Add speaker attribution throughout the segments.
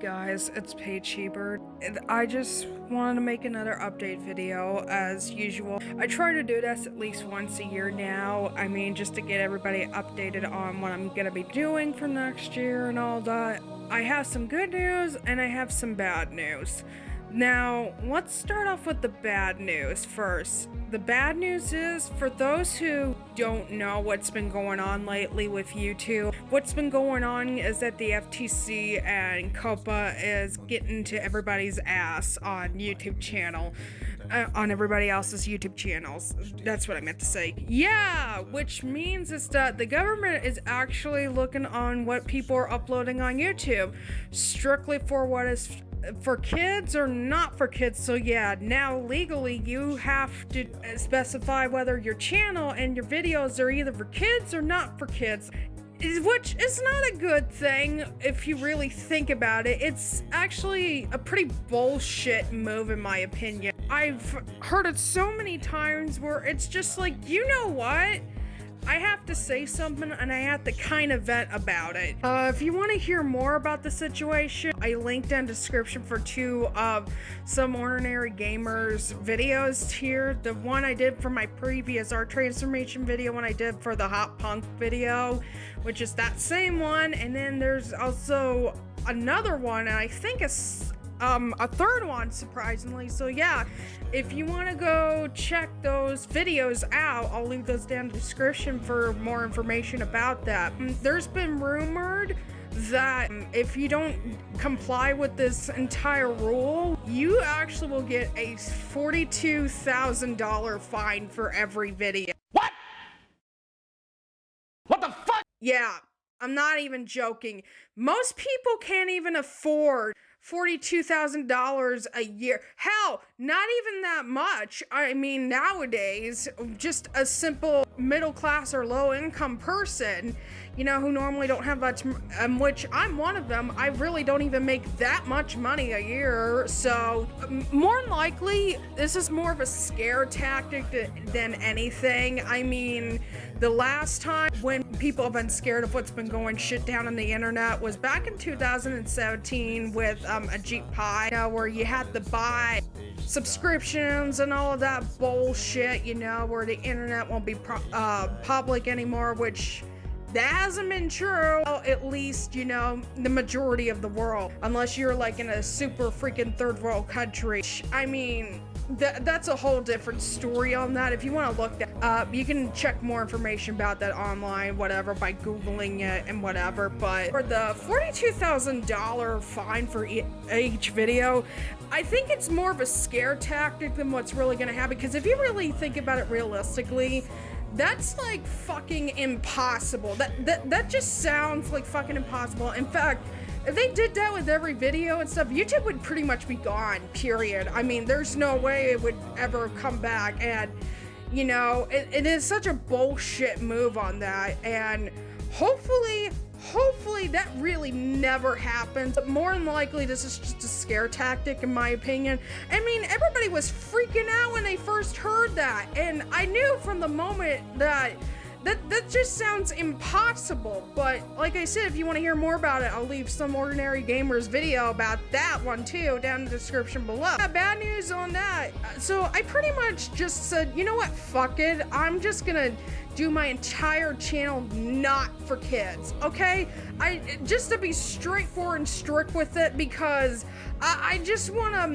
Speaker 1: guys, it's Paige Hebert. I just wanted to make another update video as usual. I try to do this at least once a year now. I mean, just to get everybody updated on what I'm gonna be doing for next year and all that. I have some good news and I have some bad news. Now, let's start off with the bad news first. The bad news is, for those who don't know what's been going on lately with YouTube, what's been going on is that the FTC and COPPA is getting to everybody's ass on YouTube channel. On everybody else's YouTube channels. That's what I meant to say. Yeah, which means is that the government is actually looking on what people are uploading on YouTube, strictly for what is for kids or not for kids. So yeah, now legally you have to specify whether your channel and your videos are either for kids or not for kids, which is not a good thing if you really think about it. It's actually a pretty bullshit move in my opinion. I've heard it so many times where it's just like, you know what? I have to say something and I have to kind of vent about it. If you want to hear more about the situation, I linked in the description for two of SomeOrdinaryGamers videos here. The one I did for my previous art transformation video, one I did for the hot punk video, which is that same one. And then there's also another one, and I think it's a third one, surprisingly. So yeah, if you want to go check those videos out, I'll leave those down in the description for more information about that. There's been rumored that if you don't comply with this entire rule, you actually will get a $42,000 fine for every video.
Speaker 2: What? What the fuck?
Speaker 1: Yeah, I'm not even joking. Most people can't even afford $42,000 a year. Hell, not even that much. I mean, nowadays, just a simple middle class or low income person, you know, who normally don't have much, which I'm one of them. I really don't even make that much money a year. So more than likely, this is more of a scare tactic than anything. I mean, the last time when people have been scared of what's been going shit down on the internet was back in 2017 with a Jeep Pie, you know, where you had to buy subscriptions and all of that bullshit, you know, where the internet won't be public anymore, which that hasn't been true, well, at least, you know, the majority of the world, unless you're like in a super freaking third world country. I mean, that's a whole different story on that. If you want to look that up, you can check more information about that online, whatever, by Googling it and whatever. But for the $42,000 fine for each video, I think it's more of a scare tactic than what's really going to happen. Because if you really think about it realistically, that's like fucking impossible. That just sounds like fucking impossible. In fact, if they did that with every video and stuff, YouTube would pretty much be gone, period. I mean, there's no way it would ever come back. And, you know, it is such a bullshit move on that. And hopefully that really never happens. But more than likely, this is just a scare tactic, in my opinion. I mean, everybody was freaking out when they first heard that. And I knew from the moment that just sounds impossible. But like I said, if you want to hear more about it, I'll leave some Ordinary Gamers video about that one too down in the description below. Yeah, bad news on that. So I pretty much just said, you know what, fuck it. I'm just gonna do my entire channel not for kids, okay? Just to be straightforward and strict with it, because I just want to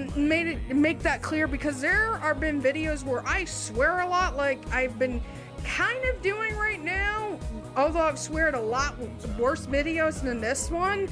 Speaker 1: make that clear, because there have been videos where I swear a lot, like I've been kind of doing right now, although I've sweared a lot worse videos than this one.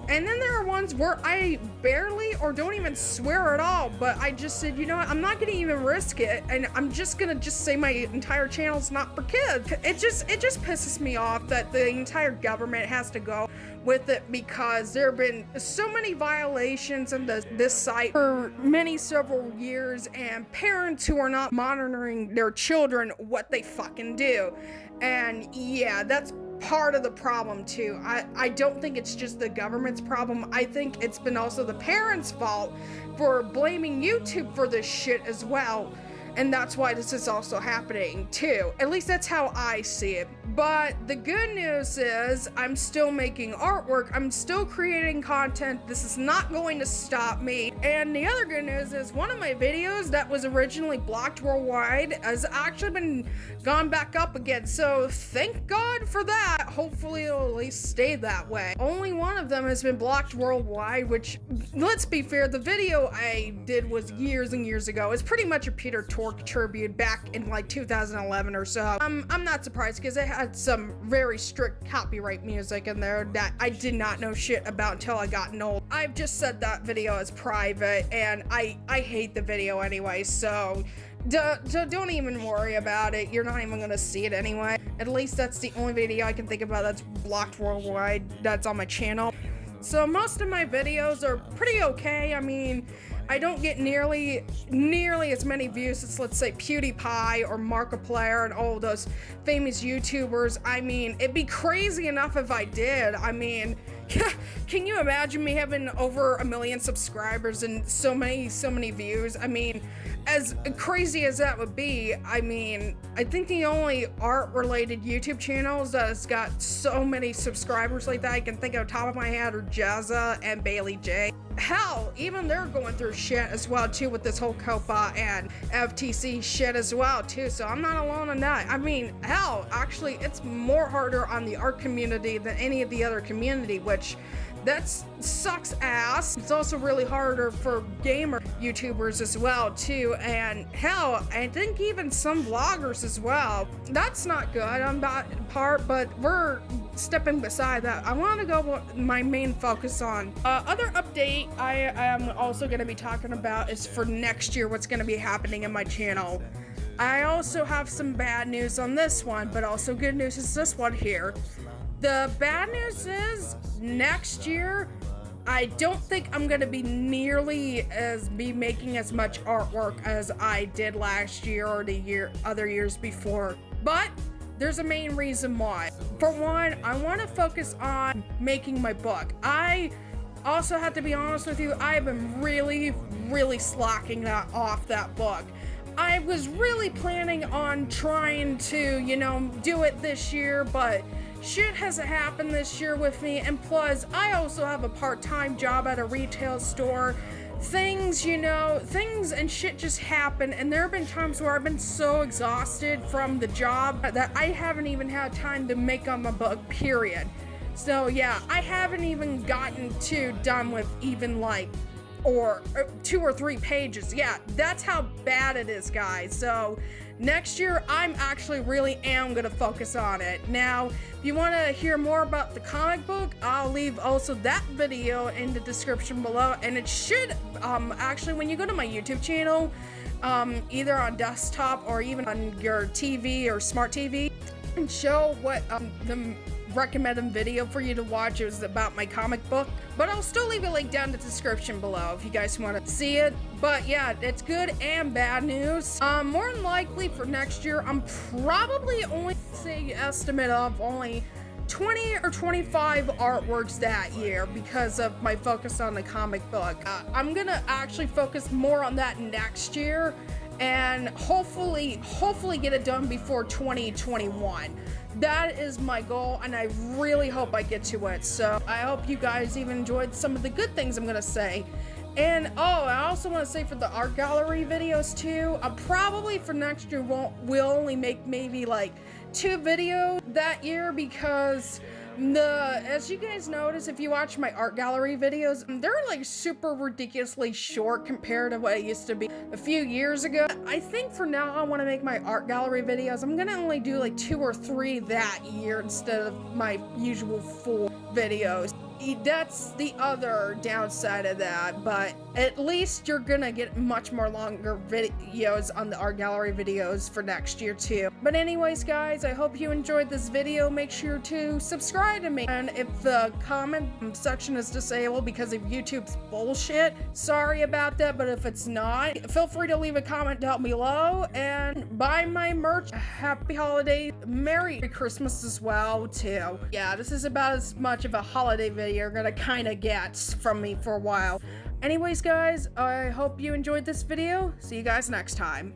Speaker 1: And then there are ones where I barely or don't even swear at all, but I just said, you know what, I'm not gonna even risk it, and I'm just gonna say my entire channel's not for kids. It just pisses me off that the entire government has to go with it, because there have been so many violations in this site for several years, and parents who are not monitoring their children what they fucking do. And yeah, that's part of the problem too. I don't think it's just the government's problem. I think it's been also the parents' fault for blaming YouTube for this shit as well. And that's why this is also happening too. At least that's how I see it. But the good news is I'm still making artwork. I'm still creating content. This is not going to stop me. And the other good news is one of my videos that was originally blocked worldwide has actually been gone back up again. So thank God for that. Hopefully it'll at least stay that way. Only one of them has been blocked worldwide, which, let's be fair, the video I did was years and years ago. It's pretty much a Peter Tork tribute back in like 2011 or so. I'm not surprised because it had some very strict copyright music in there that I did not know shit about until I got old. I've just said that video is private and I hate the video anyway, so don't even worry about it. You're not even gonna see it anyway. At least that's the only video I can think about that's blocked worldwide that's on my channel. So most of my videos are pretty okay. I mean, I don't get nearly as many views as, let's say, PewDiePie or Markiplier and all those famous YouTubers. I mean, it'd be crazy enough if I did. I mean, can you imagine me having over 1 million subscribers and so many views? I mean, as crazy as that would be, I mean, I think the only art-related YouTube channels that has got so many subscribers like that I can think of top of my head are Jazza and Bailey J. Hell, even they're going through shit as well too with this whole COPPA and FTC shit as well too, so I'm not alone in that. I mean, hell, actually, it's more harder on the art community than any of the other community, which that sucks ass. It's also really harder for gamer YouTubers as well too, and hell, I think even some vloggers as well. That's not good on that part, but we're stepping beside that. I want to go with my main focus on. Other update I am also going to be talking about is for next year what's going to be happening in my channel. I also have some bad news on this one, but also good news is this one here. The bad news is next year I don't think I'm gonna be making as much artwork as I did last year or other years before. But there's a main reason why. For one, I want to focus on making my book. I also have to be honest with you, I have been really slacking off that book. I was really planning on trying to, do it this year, but shit hasn't happened this year with me, and plus, I also have a part-time job at a retail store. Things and shit just happen, and there have been times where I've been so exhausted from the job that I haven't even had time to make up my book, period. So yeah, I haven't even gotten done with even like or 2 or 3 pages. Yeah, that's how bad it is, guys. So next year, I'm actually really am gonna focus on it. Now, if you want to hear more about the comic book, I'll leave also that video in the description below, and it should actually, when you go to my YouTube channel, either on desktop or even on your TV or smart TV, and show what the recommended video for you to watch is about my comic book, but I'll still leave a link down in the description below if you guys want to see it. But yeah, it's good and bad news. More than likely for next year, I'm probably only saying estimate of only 20 or 25 artworks that year because of my focus on the comic book. I'm gonna actually focus more on that next year and hopefully get it done before 2021. That is my goal, and I really hope I get to it. So I hope you guys even enjoyed some of the good things I'm gonna say. And I also want to say for the art gallery videos too, probably for next year we'll only make maybe like 2 videos that year, because as you guys notice, if you watch my art gallery videos, they're like super ridiculously short compared to what it used to be a few years ago. I think for now I want to make my art gallery videos, I'm gonna only do like 2 or 3 that year instead of my usual 4 videos. That's the other downside of that, but at least you're gonna get much more longer videos on the art gallery videos for next year too. But anyways, guys, I hope you enjoyed this video. Make sure to subscribe to me, and if the comment section is disabled because of YouTube's bullshit, sorry about that, but if it's not, feel free to leave a comment down below and buy my merch. Happy holidays, Merry Christmas as well too. Yeah, this is about as much of a holiday video you're gonna kind of get from me for a while. Anyways, guys, I hope you enjoyed this video. See you guys next time.